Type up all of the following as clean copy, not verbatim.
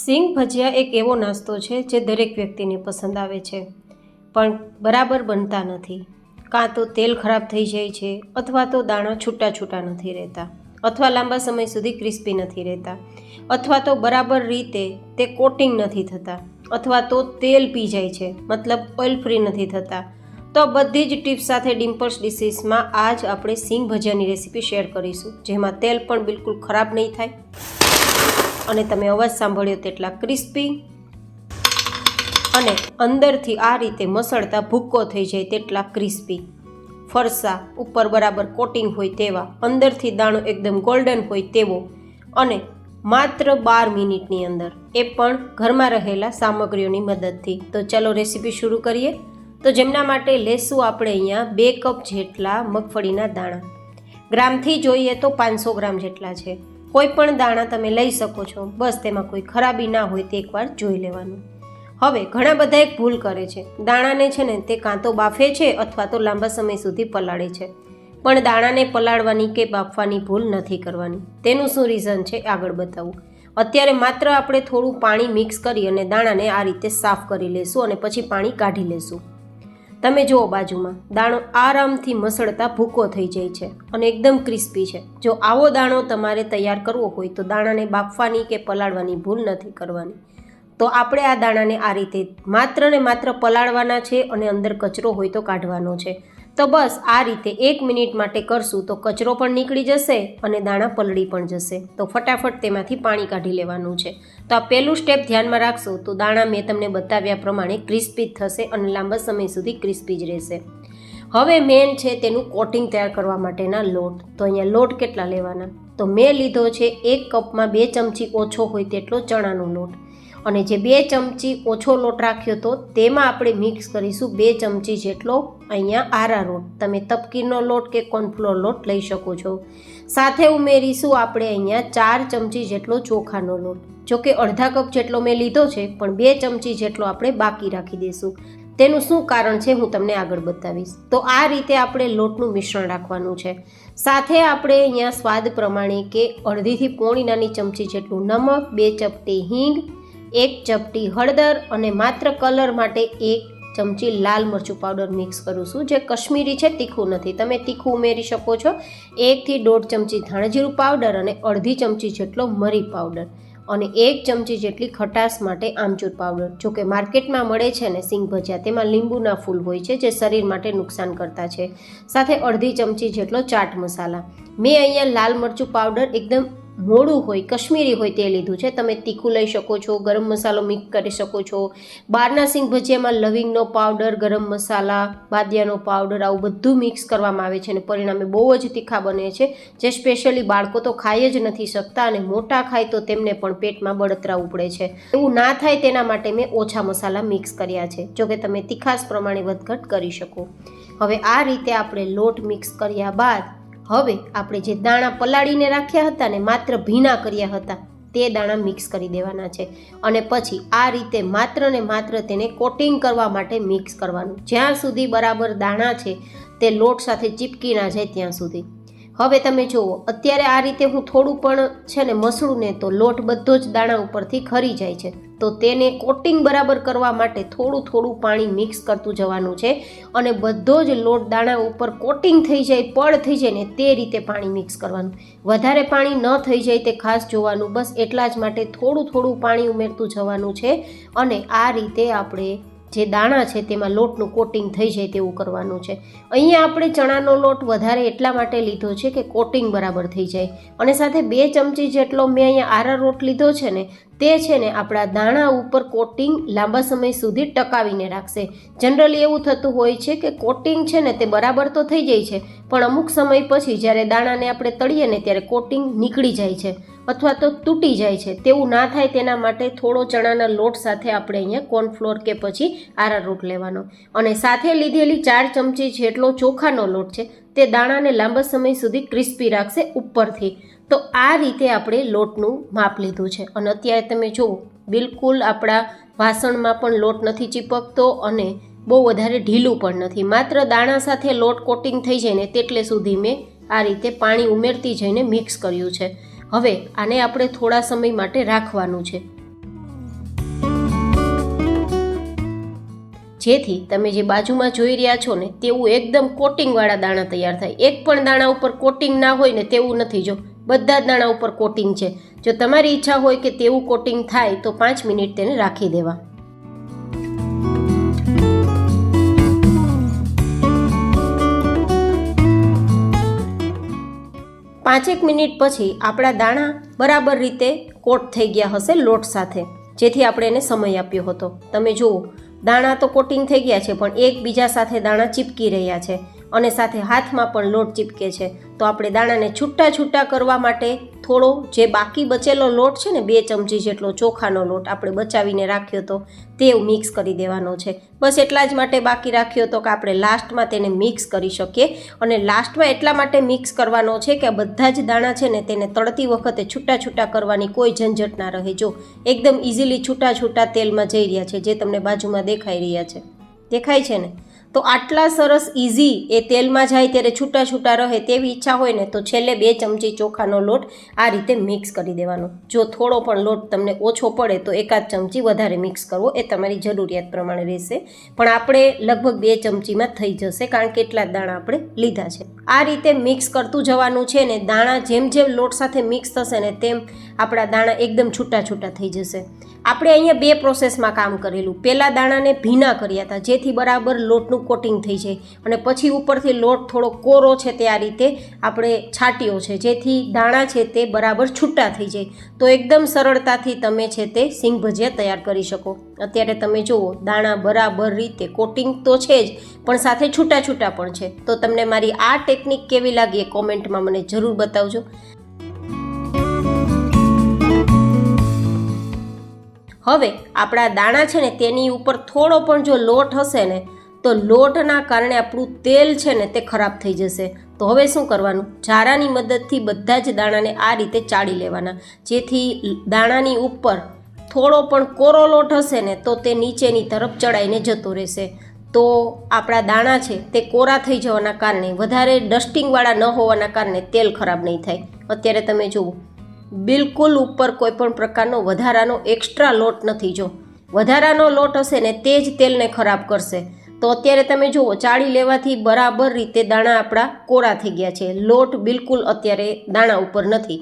સિંગ ભજીયા એક એવો નાસ્તો છે જે દરેક વ્યક્તિને પસંદ આવે છે, પણ બરાબર બનતા નથી. કાં તો તેલ ખરાબ થઈ જાય છે, અથવા તો દાણા છૂટા છૂટા નથી રહેતા, અથવા લાંબા સમય સુધી ક્રિસ્પી નથી રહેતા, અથવા તો બરાબર રીતે તે કોટિંગ નથી થતા, અથવા તો તેલ પી જાય છે, મતલબ ઓઇલ ફ્રી નથી થતા. તો બધી જ ટિપ્સ સાથે ડિમ્પલ્સ ડિશીસમાં આજ આપણે સિંગ ભજીયાની રેસીપી શેર કરીશું, જેમાં તેલ પણ બિલકુલ ખરાબ નહીં થાય અને તમે અવાજ સાંભળ્યો તેટલા ક્રિસ્પી અને અંદરથી આ રીતે મસળતા ભૂક્કો થઈ જાય તેટલા ક્રિસ્પી, ફરસા ઉપર બરાબર કોટિંગ હોય તેવા, અંદરથી દાણો એકદમ ગોલ્ડન હોય તેવો, અને માત્ર 12 મિનિટની અંદર, એ પણ ઘરમાં રહેલા સામગ્રીઓની મદદથી. તો ચલો રેસીપી શરૂ કરીએ. તો જેમના માટે લેશું આપણે અહીંયા 2 કપ જેટલા મગફળીના દાણા. ગ્રામથી જોઈએ તો 500 ગ્રામ જેટલા છે. કોઈ પણ દાણા તમે લઈ શકો છો, બસ તેમાં કોઈ ખરાબી ના હોય તે એકવાર જોઈ લેવાનું. હવે ઘણા બધા એક ભૂલ કરે છે, દાણાને છે ને તે કાં તો બાફે છે અથવા તો લાંબા સમય સુધી પલાળે છે, પણ દાણાને પલાળવાની કે બાફવાની ભૂલ નથી કરવાની. તેનું શું રીઝન છે આગળ બતાવું. અત્યારે માત્ર આપણે થોડું પાણી મિક્સ કરી અને દાણાને આ રીતે સાફ કરી લેશું અને પછી પાણી કાઢી લેશું. તમે જુઓ બાજુમાં દાણો આરામથી મસળતા ભૂકો થઈ જાય છે અને એકદમ ક્રિસ્પી છે. જો આવો દાણો તમારે તૈયાર કરવો હોય તો દાણાને બાફવાની કે પલાળવાની ભૂલ નથી કરવાની. તો આપણે આ દાણાને આ રીતે માત્ર ને માત્ર પલાળવાના છે અને અંદર કચરો હોય તો કાઢવાનો છે. તો બસ આ રીતે 1 મિનિટ માટે કરશું તો કચરો પણ નીકળી જશે અને દાણા પલળી પણ જશે. તો ફટાફટ તેમાંથી પાણી કાઢી લેવાનું છે. તો આ પહેલું સ્ટેપ ધ્યાનમાં રાખશો તો દાણા મેં તમને બતાવ્યા પ્રમાણે ક્રિસ્પી જ થશે અને લાંબા સમય સુધી ક્રિસ્પી જ રહેશે. હવે મેન છે તેનું કોટિંગ તૈયાર કરવા માટેના લોટ. તો અહીંયા લોટ કેટલા લેવાના? તો મેં લીધો છે 1 કપમાં 2 ચમચી ઓછો હોય તેટલો ચણાનો લોટ, અને જે 2 ચમચી ઓછો લોટ રાખ્યો તો તેમાં આપણે મિક્સ કરીશું 2 ચમચી જેટલો અહીંયા આરારોટ. તમે તપકીરનો લોટ કે કોર્નફ્લોર લોટ લઈ શકો છો. સાથે ઉમેરીશું આપણે અહીંયા 4 ચમચી જેટલો ચોખાનો લોટ. જો કે અડધા કપ જેટલો મેં લીધો છે, પણ 2 ચમચી જેટલો આપણે બાકી રાખી દઈશું. તેનું શું કારણ છે હું તમને આગળ બતાવીશ. તો આ રીતે આપણે લોટનું મિશ્રણ રાખવાનું છે. સાથે આપણે અહીંયા સ્વાદ પ્રમાણે કે અડધીથી પોણી નાની ચમચી જેટલું નમક, 2 ચપટી હિંગ, 1 ચપટી હળદર અને માત્ર કલર માટે 1 ચમચી લાલ મરચું પાવડર મિક્સ કરું છું, જે કશ્મીરી છે, તીખું નથી. તમે તીખું ઉમેરી શકો છો. 1 થી 1.5 ચમચી ધાણાજીરું પાવડર અને અડધી ચમચી જેટલો મરી પાવડર અને 1 ચમચી જેટલી ખટાશ માટે આમચૂર પાવડર. જો કે માર્કેટમાં મળે છે ને સિંગ ભજીયા, તેમાં લીંબુના ફૂલ હોય છે જે શરીર માટે નુકસાન કરતા છે. સાથે અડધી ચમચી જેટલો ચાટ મસાલા. મેં અહીંયા લાલ મરચું પાવડર એકદમ મોડું હોય, કશ્મીરી હોય તે લીધું છે. તમે તીખું લઈ શકો છો, ગરમ મસાલો મિક્સ કરી શકો છો. બહારના સિંગ ભજીયામાં લવિંગનો પાવડર, ગરમ મસાલા, બાદિયાનો પાવડર, આવું બધું મિક્સ કરવામાં આવે છે અને પરિણામે બહુ જ તીખા બને છે, જે સ્પેશિયલી બાળકો તો ખાઈ જ નથી શકતા અને મોટા ખાય તો તેમને પણ પેટમાં બળતરા ઉપડે છે. એવું ના થાય તેના માટે મેં ઓછા મસાલા મિક્સ કર્યા છે. જો કે તમે તીખાશ પ્રમાણે વધઘટ કરી શકો. હવે આ રીતે આપણે લોટ મિક્સ કર્યા બાદ હવે આપણે જે દાણા પલાળીને રાખ્યા હતા ને માત્ર ભીના કર્યા હતા તે દાણા મિક્સ કરી દેવાના છે અને પછી આ રીતે માત્ર ને માત્ર તેને કોટિંગ કરવા માટે મિક્સ કરવાનું, જ્યાં સુધી બરાબર દાણા છે તે લોટ સાથે ચીપકી ના જાય ત્યાં સુધી. હવે તમે જુઓ, અત્યારે આ રીતે હું થોડું પણ છે ને મસળું ને તો લોટ બધો જ દાણા ઉપરથી ખરી જાય છે. તો તેને કોટિંગ બરાબર કરવા માટે થોડું થોડું પાણી મિક્સ કરતું જવાનું છે અને બધો જ લોટ દાણા ઉપર કોટિંગ થઈ જાય, પડ થઈ જાય ને તે રીતે પાણી મિક્સ કરવાનું. વધારે પાણી ન થઈ જાય તે ખાસ જોવાનું. બસ એટલા જ માટે થોડું થોડું પાણી ઉમેરતું જવાનું છે અને આ રીતે આપણે જે દાણા છે તેમાં લોટનું કોટિંગ થઈ જાય તેવું કરવાનું છે. અહીંયા આપણે ચણાનો લોટ વધારે એટલા માટે લીધો છે કે કોટિંગ બરાબર થઈ જાય, અને સાથે 2 ચમચી જેટલો મેં અહીંયા આરારોટ લીધો છે ને તે છે ને આપણા દાણા ઉપર કોટિંગ લાંબા સમય સુધી ટકાવીને રાખશે. જનરલી એવું થતું હોય છે કે કોટિંગ છે ને તે બરાબર તો થઈ જાય છે, પણ અમુક સમય પછી જ્યારે દાણાને આપણે તળીએ ને ત્યારે કોટિંગ નીકળી જાય છે અથવા તો તૂટી જાય છે. તેવું ના થાય તેના માટે થોડો ચણાના લોટ સાથે આપણે અહીંયા કોર્નફ્લોર કે પછી આરારોટ લેવાનો, અને સાથે લીધેલી 4 ચમચી જેટલો ચોખાનો લોટ છે તે દાણાને લાંબા સમય સુધી ક્રિસ્પી રાખશે ઉપરથી. તો આ રીતે આપણે લોટનું માપ લીધું છે અને અત્યારે તમે જુઓ બિલકુલ આપણા વાસણમાં પણ લોટ નથી ચીપકતો અને બહુ વધારે ઢીલું પણ નથી. માત્ર દાણા સાથે લોટ કોટિંગ થઈ જાય ને તેટલે સુધી મેં આ રીતે પાણી ઉમેરતી જઈને મિક્સ કર્યું છે. હવે આને આપણે થોડા સમય માટે રાખવાનું છે. જેથી તમે જે બાજુમાં જોઈ રહ્યા છો ને તેવું એકદમ કોટિંગવાળા દાણા તૈયાર થાય. એક પણ દાણા ઉપર કોટિંગ ના હોય ને તેવું નથી. જો બધા જ દાણા ઉપર કોટિંગ છે. જો તમારી ઈચ્છા હોય કે તેવું કોટિંગ થાય તો 5 મિનિટ તેને રાખી દેવા. 5 મિનિટ પછી આપણા દાણા બરાબર રીતે કોટ થઈ ગયા હશે લોટ સાથે, જેથી આપણે એને સમય આપ્યો હતો. તમે જુઓ દાણા તો કોટિંગ થઈ ગયા છે, પણ એકબીજા સાથે દાણા ચીપકી રહ્યા છે અને સાથે હાથમાં પણ લોટ ચીપકે છે. તો આપણે દાણાને છૂટા છૂટા કરવા માટે થોડો જે બાકી બચેલો લોટ છે ને 2 ચમચી જેટલો ચોખાનો લોટ આપણે બચાવીને રાખ્યો હતો તે મિક્સ કરી દેવાનો છે. બસ એટલા જ માટે બાકી રાખ્યો હતો કે આપણે લાસ્ટમાં તેને મિક્સ કરી શકીએ. અને લાસ્ટમાં એટલા માટે મિક્સ કરવાનો છે કે બધા જ દાણા છે ને તેને તળતી વખતે છૂટા છૂટા કરવાની કોઈ ઝંઝટ ના રહે. જો એકદમ ઇઝીલી છૂટા છૂટા તેલમાં જઈ રહ્યા છે, જે તમને બાજુમાં દેખાઈ રહ્યા છે. દેખાય છે ને? તો આટલા સરસ ઇઝી એ તેલમાં જાય ત્યારે છૂટા છૂટા રહે તેવી ઈચ્છા હોય ને તો છેલ્લે 2 ચમચી ચોખાનો લોટ આ રીતે મિક્સ કરી દેવાનો. જો થોડો પણ લોટ તમને ઓછો પડે તો 1 ચમચી વધારે મિક્સ કરવો, એ તમારી જરૂરિયાત પ્રમાણે રહેશે. પણ આપણે લગભગ 2 ચમચીમાં થઈ જશે, કારણ કે એટલા જ દાણા આપણે લીધા છે. આ રીતે મિક્સ કરતું જવાનું છે ને દાણા જેમ જેમ લોટ સાથે મિક્સ થશે ને તેમ આપણા દાણા એકદમ છૂટા છૂટા થઈ જશે. આપણે અહીંયા 2 પ્રોસેસમાં કામ કરેલું. પહેલાં દાણાને ભીના કર્યા હતા જેથી બરાબર લોટનું કોટિંગ થઈ જાય, અને પછી ઉપરથી લોટ થોડો કોરો છે તે આ રીતે આપણે છાંટ્યો છે જેથી દાણા છે તે બરાબર છૂટા થઈ જાય. તો એકદમ સરળતાથી તમે છે તે સિંગ ભજીયા તૈયાર કરી શકો. અત્યારે તમે જુઓ દાણા બરાબર રીતે કોટિંગ તો છે જ, પણ સાથે છૂટા છૂટા પણ છે. તો તમને મારી આ ટેકનિક કેવી લાગી એ કોમેન્ટમાં મને જરૂર બતાવજો. હવે આપણા દાણા છે ને તેની ઉપર થોડો પણ જો લોટ હશે ને તો લોટના કારણે આપણું તેલ છે ને તે ખરાબ થઈ જશે. તો હવે શું કરવાનું? જારાની મદદથી બધા જ દાણાને આ રીતે ચાળી લેવાના, જેથી દાણાની ઉપર થોડો પણ કોરો લોટ હશે ને તો તે નીચેની તરફ ચડાઈને જતો રહેશે. તો આપણા દાણા છે તે કોરા થઈ જવાના કારણે, વધારે ડસ્ટિંગવાળા ન હોવાના કારણે તેલ ખરાબ નહીં થાય. અત્યારે તમે જુઓ બિલકુલ ઉપર કોઈ પણ પ્રકારનો વધારાનો એક્સ્ટ્રા લોટ નથી. જો વધારાનો લોટ હશે ને તે જ તેલને ખરાબ કરશે. તો અત્યારે તમે જુઓ ચાળી લેવાથી બરાબર રીતે દાણા આપણા કોરા થઈ ગયા છે. લોટ બિલકુલ અત્યારે દાણા ઉપર નથી.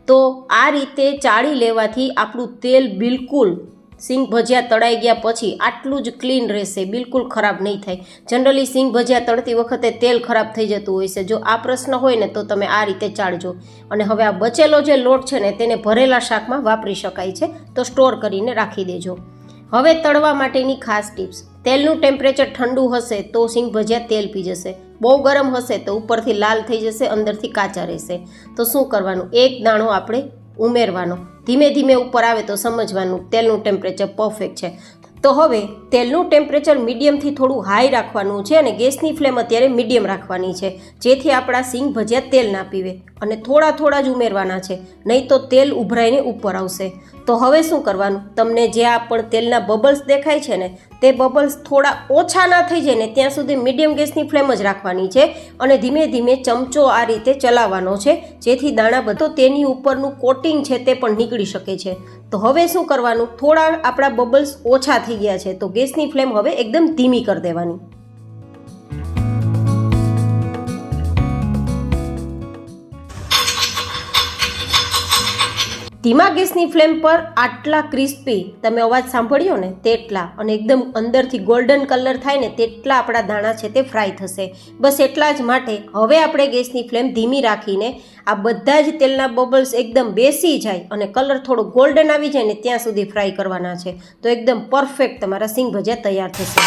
તો આ રીતે ચાળી લેવાથી આપણું તેલ બિલકુલ સિંગ ભજીયા તળાઈ ગયા પછી આટલું જ ક્લીન રહેશે, બિલકુલ ખરાબ નહીં થાય. જનરલી સિંગ ભજીયા તળતી વખતે તેલ ખરાબ થઈ જતું હોય છે. જો આ પ્રશ્ન હોય ને તો તમે આ રીતે ચાળજો. અને હવે આ બચેલો જે લોટ છે ને તેને ભરેલા શાકમાં વાપરી શકાય છે, તો સ્ટોર કરીને રાખી દેજો. હવે તળવા માટેની ખાસ ટિપ્સ: તેલનું ટેમ્પરેચર ઠંડુ હશે તો સિંગ ભજીયા તેલ પી જશે. બહુ ગરમ હશે તો ઉપરથી લાલ થઈ જશે, અંદરથી કાચા રહેશે. તો શું કરવાનું? 1 દાણો આપણે ઉમેરવાનો. ધીમે ધીમે ઉપર આવે તો સમજવાનું તેલનું ટેમ્પરેચર પરફેક્ટ છે. તો હવે તેલનું ટેમ્પરેચર મીડિયમથી થોડું હાઈ રાખવાનું છે અને ગેસની ફ્લેમ અત્યારે મીડિયમ રાખવાની છે, જેથી આપણા સિંગ ભજીયા તેલ ના પીવે. અને થોડા થોડા જ ઉમેરવાના છે, નહીં તો તેલ ઉભરાઈને ઉપર આવશે. તો હવે શું કરવાનું? તમને જે આ પણ તેલના બબલ્સ દેખાય છે ને તે બબલ્સ થોડા ઓછા ના થઈ જાય ને ત્યાં સુધી મીડિયમ ગેસની ફ્લેમ જ રાખવાની છે અને ધીમે ધીમે ચમચો આ રીતે ચલાવવાનો છે, જેથી દાણા બધો તેની ઉપરનું કોટિંગ છે તે પણ નીકળી શકે છે. તો હવે શું કરવાનું? થોડા આપણા બબલ્સ ઓછા થઈ ગયા છે તો ગેસની ફ્લેમ હવે એકદમ ધીમી કરી દેવાની. ધીમા ગેસની ફ્લેમ પર આટલા ક્રિસ્પી તમે અવાજ સાંભળ્યો ને તેટલા, અને એકદમ અંદરથી ગોલ્ડન કલર થાય ને તેટલા આપણા દાણા છે તે ફ્રાય થશે. બસ એટલા જ માટે હવે આપણે ગેસની ફ્લેમ ધીમી રાખીને આ બધા જ તેલના બબલ્સ એકદમ બેસી જાય અને કલર થોડો ગોલ્ડન આવી જાય ને ત્યાં સુધી ફ્રાય કરવાના છે. તો એકદમ પરફેક્ટ તમારા સિંગ ભજીયા તૈયાર થશે.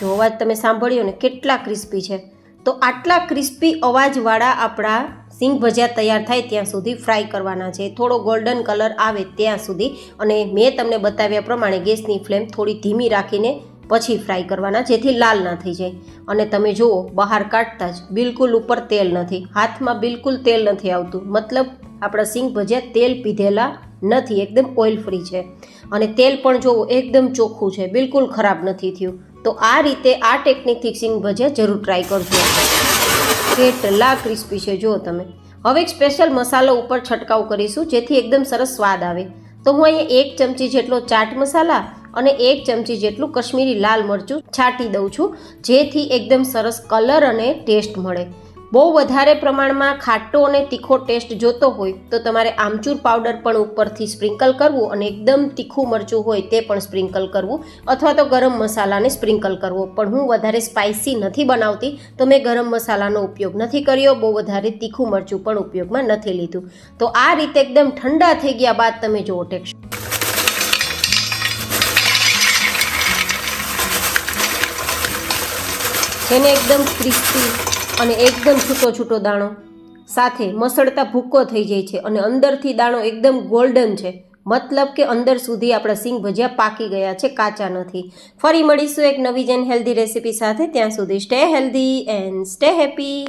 જો અવાજ તમે સાંભળ્યો ને કેટલા ક્રિસ્પી છે. તો આટલા ક્રિસ્પી અવાજવાળા આપણા સિંગ ભજીયા તૈયાર થાય ત્યાં સુધી ફ્રાય કરવાના છે, થોડો ગોલ્ડન કલર આવે ત્યાં સુધી. અને મેં તમને બતાવ્યા પ્રમાણે ગેસની ફ્લેમ થોડી ધીમી રાખીને પછી ફ્રાય કરવાના, જેથી લાલ ના થઈ જાય. અને તમે જુઓ બહાર કાઢતા જ બિલકુલ ઉપર તેલ નથી, હાથમાં બિલકુલ તેલ નથી આવતું, મતલબ આપણા સિંગ ભજીયા તેલ પીધેલા નથી, એકદમ ઓઇલ ફ્રી છે. અને તેલ પણ જુઓ એકદમ ચોખ્ખું છે, બિલકુલ ખરાબ નથી થયું. તો આ રીતે આ ટેકનિકથી સિંગ ભજીયા જરૂર ટ્રાય કરજો. કેટલા ક્રિસ્પી છે જુઓ તમે. હવે એક સ્પેશિયલ મસાલો ઉપર છંટકાવ કરીશું જેથી એકદમ સરસ સ્વાદ આવે. તો હું અહીંયા 1 ચમચી જેટલો ચાટ મસાલા અને 1 ચમચી જેટલું કશ્મીરી લાલ મરચું છાંટી દઉં છું, જેથી એકદમ સરસ કલર અને ટેસ્ટ મળે. બહુ વધારે પ્રમાણમાં ખાટો અને તીખો ટેસ્ટ જોતો હોય તો તમારે આમચૂર પાવડર પણ ઉપરથી સ્પ્રિંકલ કરવું અને એકદમ તીખું મરચું હોય તે પણ સ્પ્રિંકલ કરવું, અથવા તો ગરમ મસાલાને સ્પ્રિંકલ કરવો. પણ હું વધારે સ્પાઇસી નથી બનાવતી તો મેં ગરમ મસાલાનો ઉપયોગ નથી કર્યો, બહુ વધારે તીખું મરચું પણ ઉપયોગમાં નથી લીધું. તો આ રીતે એકદમ ઠંડા થઈ ગયા બાદ તમે જુઓ ટેક્સચર જેને એકદમ ક્રિસ્પી અને એકદમ છૂટો છૂટો દાણો સાથે મસળતા ભૂકો થઈ જાય છે અને અંદરથી દાણો એકદમ ગોલ્ડન છે, મતલબ કે અંદર સુધી આપણા સિંગ ભજીયા પાકી ગયા છે, કાચા નથી. ફરી મળીશું એક નવી જ હેલ્ધી રેસીપી સાથે. ત્યાં સુધી stay healthy and stay happy.